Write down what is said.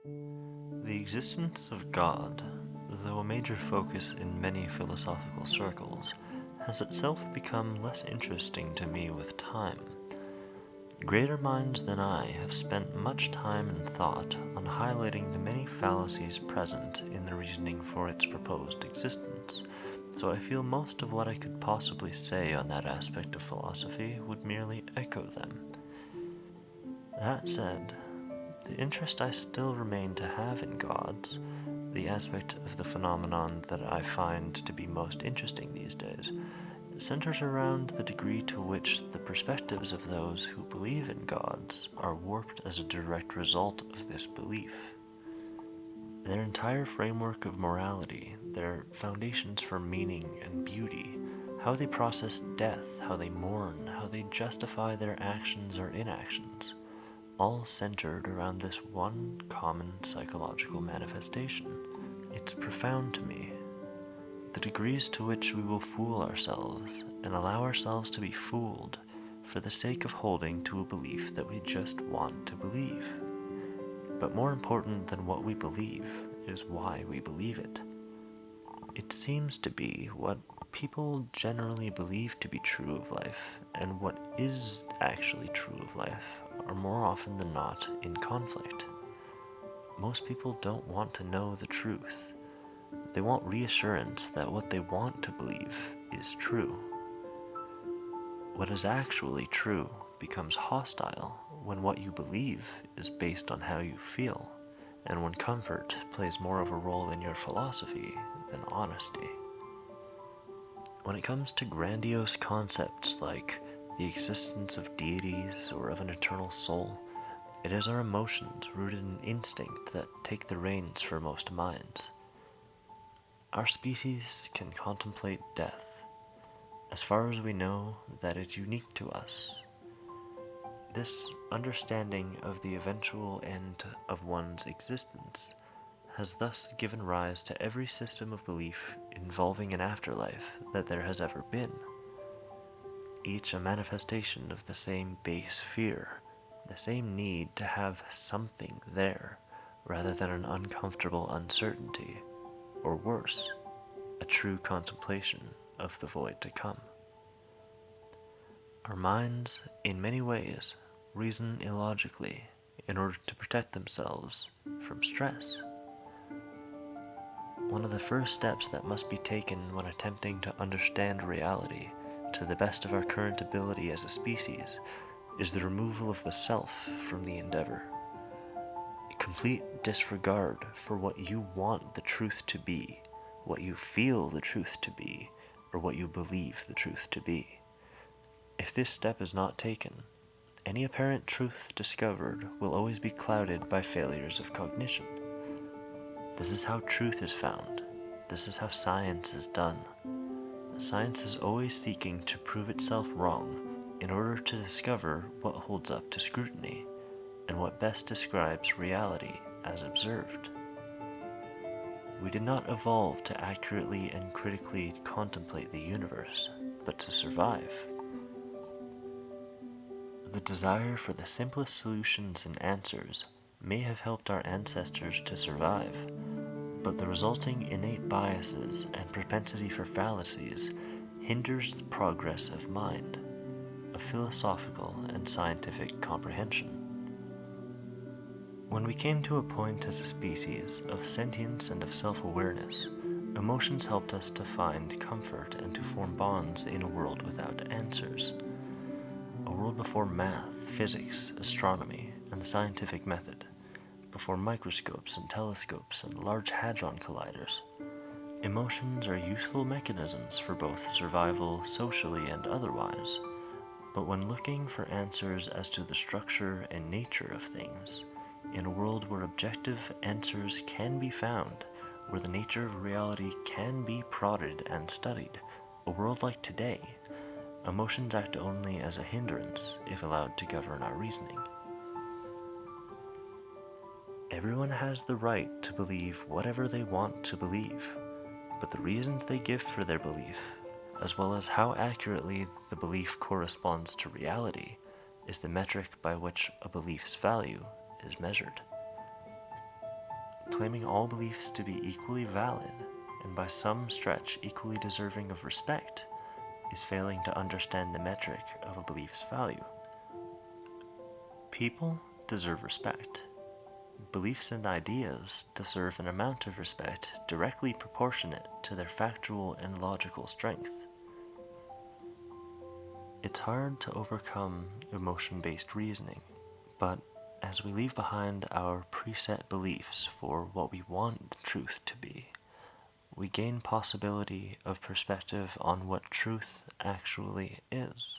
The existence of God, though a major focus in many philosophical circles, has itself become less interesting to me with time. Greater minds than I have spent much time and thought on highlighting the many fallacies present in the reasoning for its proposed existence, so I feel most of what I could possibly say on that aspect of philosophy would merely echo them. That said, the interest I still remain to have in gods, the aspect of the phenomenon that I find to be most interesting these days, centers around the degree to which the perspectives of those who believe in gods are warped as a direct result of this belief. Their entire framework of morality, their foundations for meaning and beauty, how they process death, how they mourn, how they justify their actions or inactions, all centered around this one common psychological manifestation. It's profound to me, the degrees to which we will fool ourselves and allow ourselves to be fooled for the sake of holding to a belief that we just want to believe. But more important than what we believe is why we believe it. It seems to be what people generally believe to be true of life and what is actually true of life are more often than not in conflict. Most people don't want to know the truth. They want reassurance that what they want to believe is true. What is actually true becomes hostile when what you believe is based on how you feel, and when comfort plays more of a role in your philosophy than honesty. When it comes to grandiose concepts like the existence of deities or of an eternal soul, it is our emotions rooted in instinct that take the reins for most minds. Our species can contemplate death. As far as we know, that is unique to us. This understanding of the eventual end of one's existence has thus given rise to every system of belief involving an afterlife that there has ever been, each a manifestation of the same base fear, the same need to have something there, rather than an uncomfortable uncertainty, or worse, a true contemplation of the void to come. Our minds, in many ways, reason illogically in order to protect themselves from stress. One of the first steps that must be taken when attempting to understand reality to the best of our current ability as a species is the removal of the self from the endeavor. A complete disregard for what you want the truth to be, what you feel the truth to be, or what you believe the truth to be. If this step is not taken, any apparent truth discovered will always be clouded by failures of cognition. This is how truth is found. This is how science is done. Science is always seeking to prove itself wrong in order to discover what holds up to scrutiny and what best describes reality as observed. We did not evolve to accurately and critically contemplate the universe, but to survive. The desire for the simplest solutions and answers may have helped our ancestors to survive, but the resulting innate biases and propensity for fallacies hinders the progress of mind, of philosophical and scientific comprehension. When we came to a point as a species of sentience and of self-awareness, emotions helped us to find comfort and to form bonds in a world without answers. A world before math, physics, astronomy, and the scientific method, before microscopes and telescopes and large hadron colliders. Emotions are useful mechanisms for both survival socially and otherwise, but when looking for answers as to the structure and nature of things, in a world where objective answers can be found, where the nature of reality can be prodded and studied, a world like today, emotions act only as a hindrance if allowed to govern our reasoning. Everyone has the right to believe whatever they want to believe, but the reasons they give for their belief, as well as how accurately the belief corresponds to reality, is the metric by which a belief's value is measured. claiming all beliefs to be equally valid and by some stretch equally deserving of respect is failing to understand the metric of a belief's value. People deserve respect. Beliefs and ideas deserve an amount of respect directly proportionate to their factual and logical strength. It's hard to overcome emotion-based reasoning, but as we leave behind our preset beliefs for what we want the truth to be, we gain possibility of perspective on what truth actually is.